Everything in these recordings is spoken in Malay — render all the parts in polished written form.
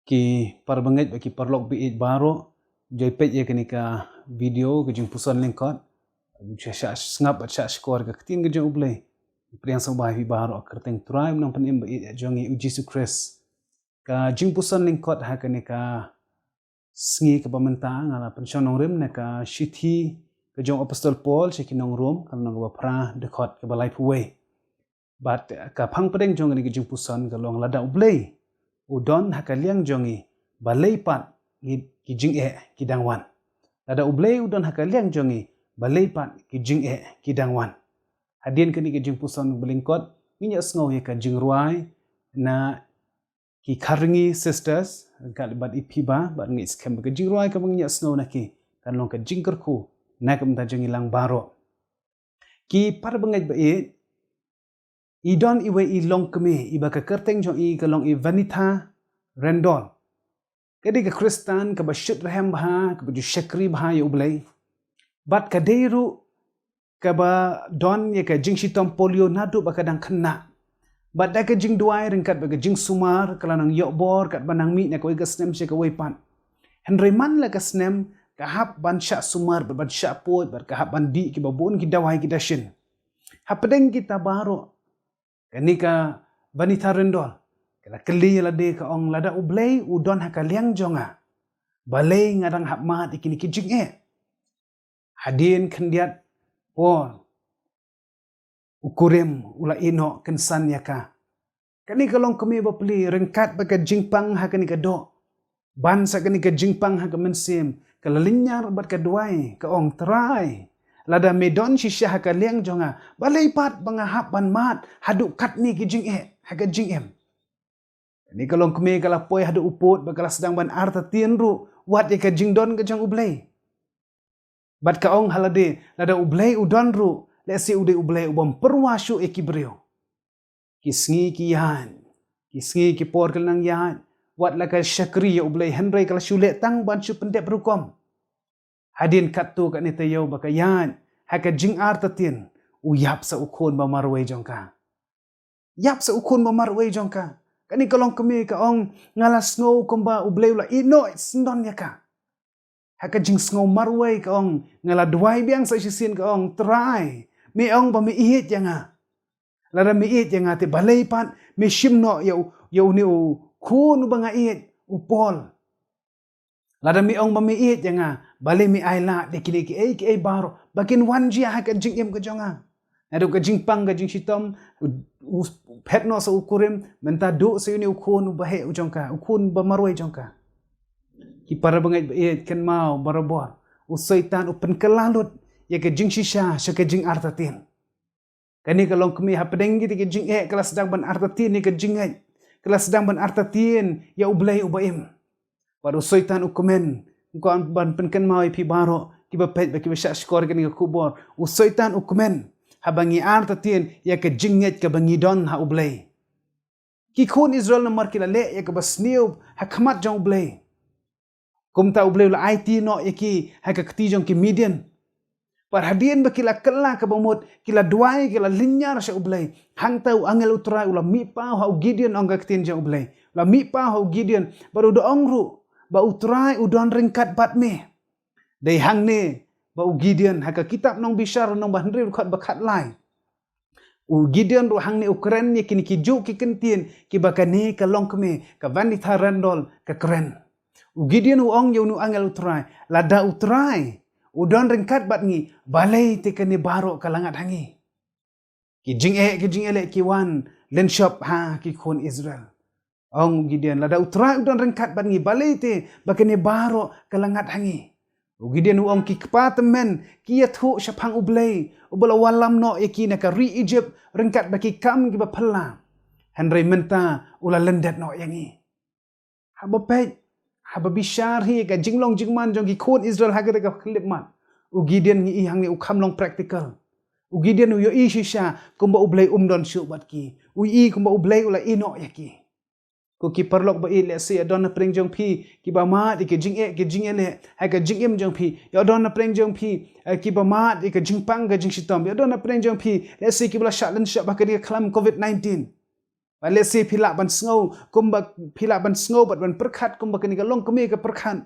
Ki parbanget baki parlok bi baro joy pet ye kenika video ke jing puson lengkot sha snap sha skor ke tin ke jong ublay priang so bai baro kerteng try nang panim bi jongi ujisu kres ka jing puson lengkot ha kenika sngi ke pamenta ngala pension nong rim ne ka shithi ke jong apostol paul shekinong rom kan nang ba pra dekot ke balai puwe bat ka phang pedeng jong ni ke jing puson ka long lada ublay udon hakaliang jongi balai pat ki jing ki dangwan lada ublay udon hakaliang jongi balai pat ki jing ki dangwan hadien kini ki jing puson belingkot minya sngow ye ka jing ruai na ki karingi sisters ka bat ipiba bat ngi skem ka jing ruai ka minya sngow na ki kan long ka jing kerku na kam ta jongi lang baro ki par bangai ba idon iwe i long kemi iba ka kerteng jong i ka long i vanita rendol kadi ka kristan ka bashut rahem bha ka baju shakri bha ye ublay bat ka deiru ka ba don ye ka jing shitom polio nadu ba kadang kena bat da ka jing duai ringkat ba ka jing sumar kala nang yobor kat banang mi na ko ga snem she ka wei pan henry man la ka snem ka hap ban sha sumar ban sha pot bar ka hap ban di ki ba bon ki dawai ki dashin hapdeng kita baro kenika vanita rendol kala keli la de ka ong lada ublay udon hakaliang jonga balay ngadang hap mat ikini kijing hadin kendiat pol ukurim ula ino kensan yaka kenika long kemi bapli rengkat baka jingpang ha kenika do ban sa kenika jingpang ha kemensim kala linyar bat ka duai ka ong try lada medon shisha haka liang jonga balai pat banga hap ban mat hadu kat ni ki jing haka jing ni kalong kemi kala poi hadu uput bakala sedang ban arta tienru wat ye ka jing don ka jang ublay bat ka ong halade lada ublay udon ru lesi ude ublay ubam perwasu ekibrio kisngi ki yan kisngi ki por kelang yan wat la ka syakri ya ublay henry kala syule tang ban su pendep rukom hadin katu kat ni tayo bakayan haka jing artatin uyap sa ukon ba marway jongka yap sa ukon ba marway jongka kani kalong kemi ka ong ngalas ngo komba ublay ula ino sndon yaka haka jing ngo marway ka ong ngala duai biang sa sisin ka ong try mi ong ba mi ihit yanga lara mi ihit yanga te balay pat mi shimno ya uni kun ba nga ihit upol lada mi ong mamiit yanga bale mi aila de kini ki baro bakin wanji ha ka jing em ka jonga ado ka jing pang ka jing shitom petno sa ukurim menta do sa yuni ukun bahe ujongka ukun ba marway jongka ki para bangai be ken mau barabor usaitan upen kelalut ya ka jing shisha sha ka jing artatin kani ka long kemi ha pedeng ki jing kelas sedang ban artatin ni ka jing kelas sedang ban artatin ya ublay ubaim Padu soitan ukumen ko an ban penken mau pi baro ki ba pet ba ki ba sha skor ke ni kubor u soitan ukumen habangi artatin ya ke jinget ke bangi don ha ublay ki khon israel na mar ki la le ya ke basniu ha khamat jong ublay kumta ublay la it no ya ki ha ka kti jong ki midian par hadien ba ki la kala ka bamot ki la duai ki la linyar sha ublay hang tau angel utrai ula mi pa ha gideon ong ka ktin jong ublay la mi pa ha gideon baru do ongru ba utrai udon ringkat bat me dei hang ne ba Gideon haka kitab nong bishar nong bahndri khat bakat lai Gideon ru hang ne ukren ni kini ki ju ki kentin ki bakani ka long keme ka vanita randol ka kren Gideon ong yunu angel utrai lada utrai udon ringkat bat ngi balai te kani baro kalangat hangi ki jing ele ki wan len shop ha ki khon Israel Ong Gideon lada utrai udon rengkat bat ngi balai te bakene baro kalangat hangi. Gideon ong ki kepatemen ki yathu syapang ublay ubala walam no yaki naka ri Egypt rengkat baki kam ki bapala. Henry menta ula lendet no yangi. Haba pej haba bishar hi ka jinglong jingman jong ki khon Israel haga ka klip man. Gideon ngi hang ni ukam long practical. Gideon yo ishisha kumba ublay umdon syu bat ki. Kumba ublay ula ino yaki. Ko ki perlok ba ile se adon na preng jong phi ki ba ma di ke jing ele ha ka jing em jong phi ya adon na preng jong phi ki ba ma di ke jing pang ka jing shitom ya adon na preng jong phi le se ki bla sha len sha ba ka di klam covid-19 Bale si phila ban sngau kumba phila ban sngau bat ban perkhat kumba kani kalong kumi ka perkhat.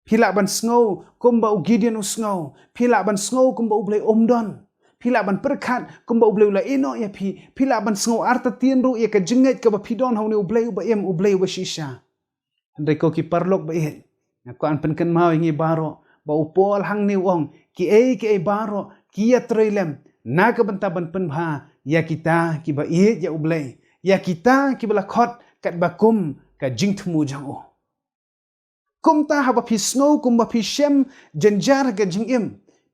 Phila ban sngau kumba u Gideon u sngau. Phila ban sngau kumba u blai omdon. Phila ban perkhat kumba u blai ula ino ya phi. Phila ban sngau arta tien ru ya ka jinget ka ba phidon hauni u blai u ba em u blai u ba shisha. Andai ko ki parlok ba it. Na ko an penken mau ingi baro ba u pol hang ni wong ki e baro ki ya troilem na ka bantaban penha ya kita ki ba it ya u blai. Ya kita ki bala khot kat bakum ka jingthmu jang o. Kum ta haba phi snow kum ba phi shem janjar ka jingim.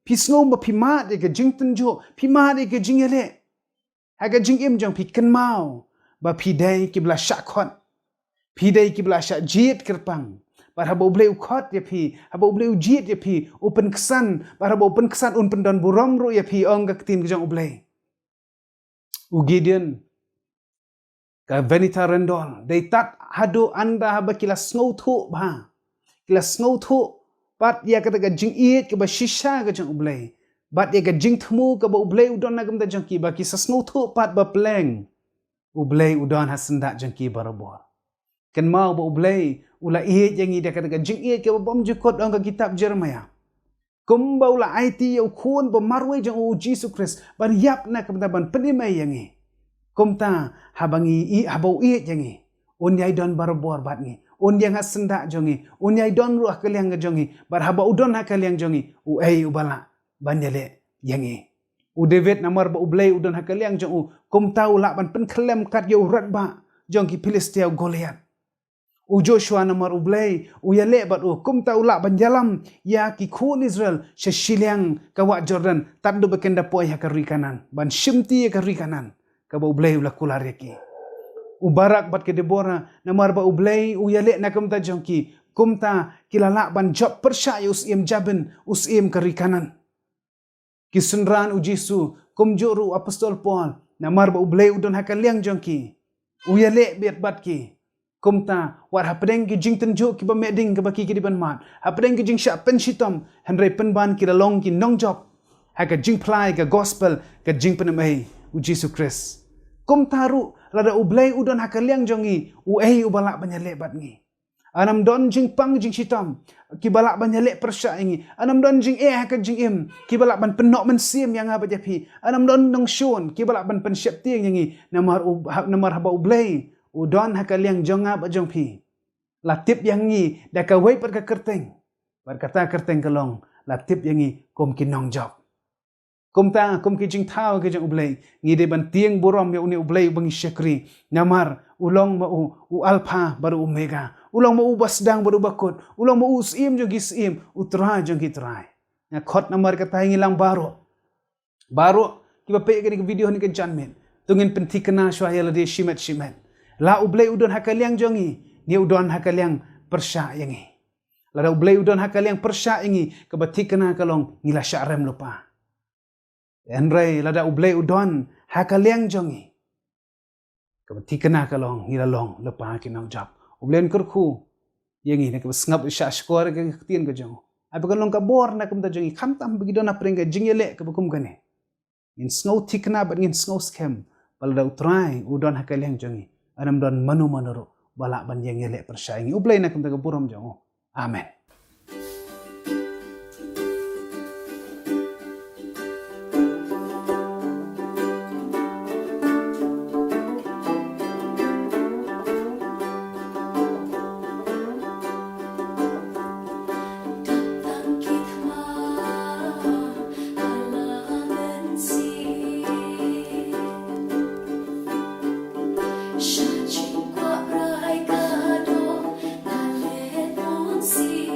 Phi snow ba phi ma de ka jingtan jo phi ma de ka jingele. Ha ka jingim jang phi kan mau ba phi dai ki bala sha khot. Phi dai ki bala sha jit kerpang. Bar haba ublei khot ya phi haba ublei jit ya phi open kesan bar haba open kesan un pendon burom ru ya phi ong ka tin jang ublei. U Gideon ka venita rendol dei tat hadu anda haba kila snow thu ba kila snow thu pat ya kata ka jing iet ka ba shisha ka jang ublei bat ya ka jing thmu ka ba ublei udon na gam da jang ki ba ki sa snow thu pat ba pleng ublei udon hasenda jang ki barabor kan mau ba ublei ula iet yang ida kata ka jing iet ka ba bom jukot ong ka kitab Jeremiah kumba ula IT ya khun ba marwe jang u Jesus Christ ban yap na kam da ban penimai yang ni kumta habangi habau iet jangi unyai don barabor bat ngi unyang hasenda jongi unyai don ruah kaliang jongi bar habau don hakaliang jongi u ubala banyale yangi u David namar ba ublei udon hakaliang jong kumta ula ban pen klem kat yo rat ba jongi Filistia Goliath u Joshua namar ublei u yale bat kumta ula ban jalam ya ki khun Israel shashiliang kawa Jordan taddu bekenda poi hakari kanan ban shimti hakari kanan kaba ublei ula kulareki ubarak bat ke Deborah namar ba ublei uyale na kumta jongki kumta kilala ban job persya usiem jaben usiem kerikanan kisunran ujisu kumjuru apostol Paul namar ba ublei udon hakaliang jongki uyale biat bat ki kumta war hapdeng ki jingten jo ki ba meding ka baki ki ban mat hapdeng ki jing sha pen shitom henre pen ban ki lalong ki nong job haka jing plai ka gospel ka jing penamai u Jesus Christ. Kum taru lada ublei udon hakaliang jongi u ubala banyale bat ngi. Anam don jing pang jing shitam ki balak banyale persya ingi. Anam don jing haka jing im ki balak ban penok mensim yang apa japi. Anam don nong shun ki balak ban pensyap tiang yangi namar haba ublei udon hakaliang jonga ba jongpi. Latip yang ngi daka wei per ka kerteng. Berkata kerteng kelong latip yang ngi kum kinong job. Kumta kum ki jing thao ke jang ublei ngi de ban tieng borom ya uni ublei bangi syakri namar ulong ma u alpha baru omega ulong ma u basdang baru bakut ulong ma u sim jong gisim utra jong kitrai na khot namar ka tai ngilang baro ki ba pe ke video ni ke janmen tungin penti kena syaya la de shimet la ublei udon hakaliang jongi ni udon hakaliang persya yangi la ublei udon hakaliang persya yangi ka ba tikena kalong ngila syarem lupa Enrai lada ublei udon hakaliang jongi. Kabati kena kalong ngilalong lepa kinang jap. Ublein kerku yengi nak sngap sya skor ke tien ke jong. Apa kalong kabor nak kumta jongi khamtam begitu na prenga jingyele ke bukum kane. In snow tikna but in snow scam. Balada utrai udon hakaliang jongi. Anam don manu manuru balak ban yengyele persyaingi. Ublei nak kumta kaburam jongo. Amen. See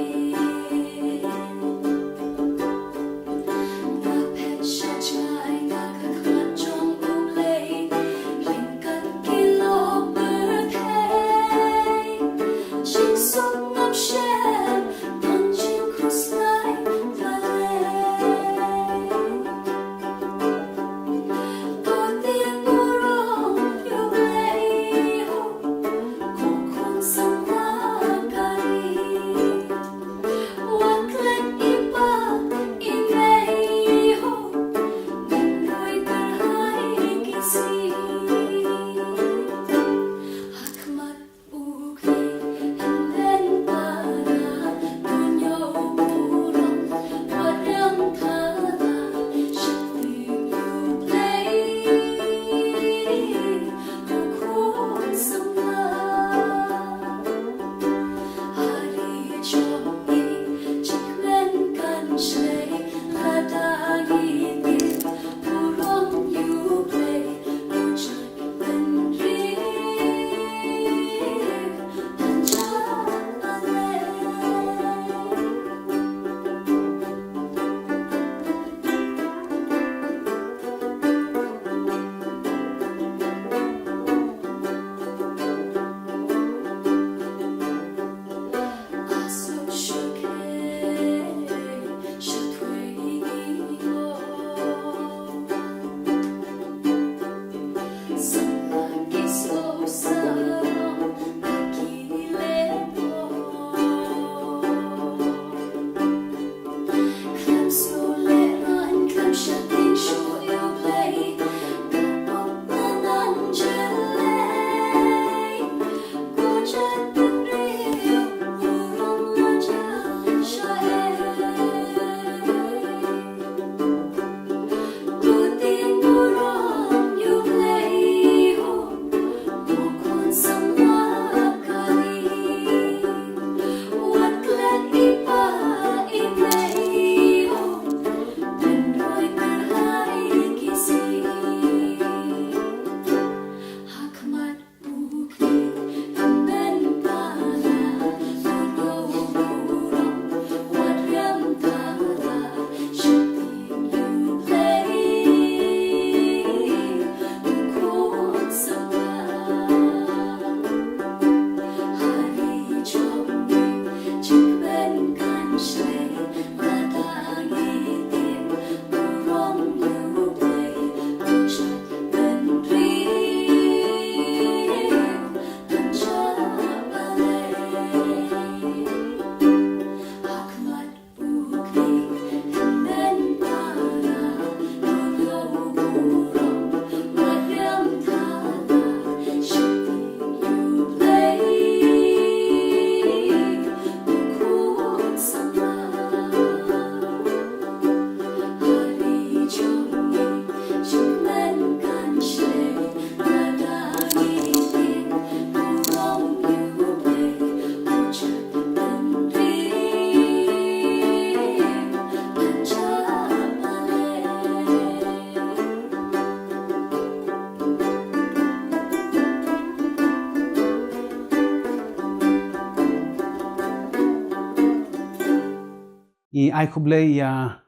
I ai kublay ya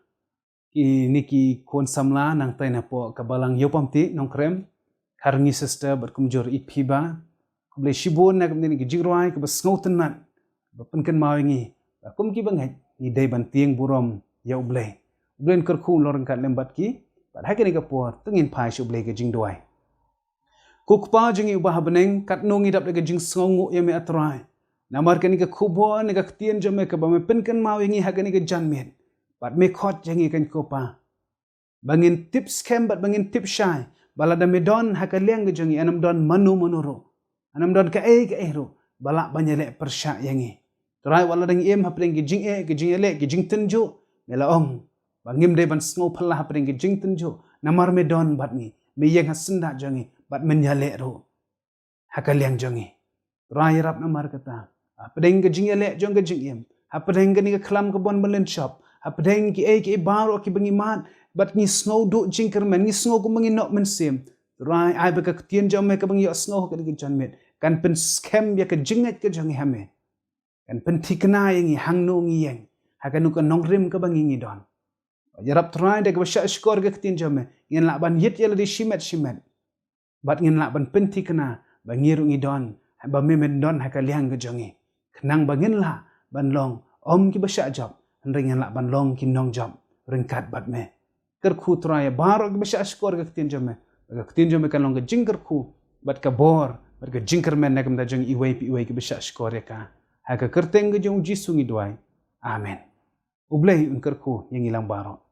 I niki kon samla nang tay na po kabalang yopamti nong krem karngi sister bat kumjor I piba kublay shibon na kumdini ki jigroi ka bas ngautan nat bapenken mawingi kum ki bangai I day ban tieng burom ya ublay ublen kerku lorang kat lembat ki bat hakani ka por tengin pai shi ublay ka jingdoi kukpa jingi ubah beneng kat nongi dap daga jing sngongu ya me atrai namar kani ka kubo ni ka tien jame ka bame penken mawingi hakani ka janmet bat me khot jangi kan kopa bangin tips kem bat bangin tip shai balada medon hakaliang jangi anam don manu manuro anam don ka ro balak banyale persya yangi trai wala dang em hapring ki jing ele ki jing tenjo mela ong bangim de ban sngo phala hapring ki jing tenjo namar medon bat ni me yang hasenda jangi bat menyale ro hakaliang jangi trai rap namar kata apdeng ke jing ele jong ke jing em apdeng ke ni ke klam ke bon belen shop apdeng ki baro ki bangi mat bat ni snow do jing kermen ni snow ko mangi nok men sim rai ai ba ka tien jom me ka bangi snow ka ki janmet kan pen scam ya ke jinget ke jangi hame kan pen tikna yangi hangno ngi yang hakanu ka nongrim ka bangi ngi don yarap trai de ka sha skor ke tien jom me ngin la ban yit yela di shimet bat ngin la ban pen tikna bangiru ngi don ba me men don hakaliang ke jangi kenang bangin la ban long om ki basha job ringan la ban long ki nong job ringkat bat me ker khu trai baro ki basha skor ke tin jome kan long ke jingker khu bat ka bor bat ka jingker men nakam da jong iwai ki basha skor ka ha ka kerteng ke jong jisu ngi doai amen ublei un ker khu yang ilang baro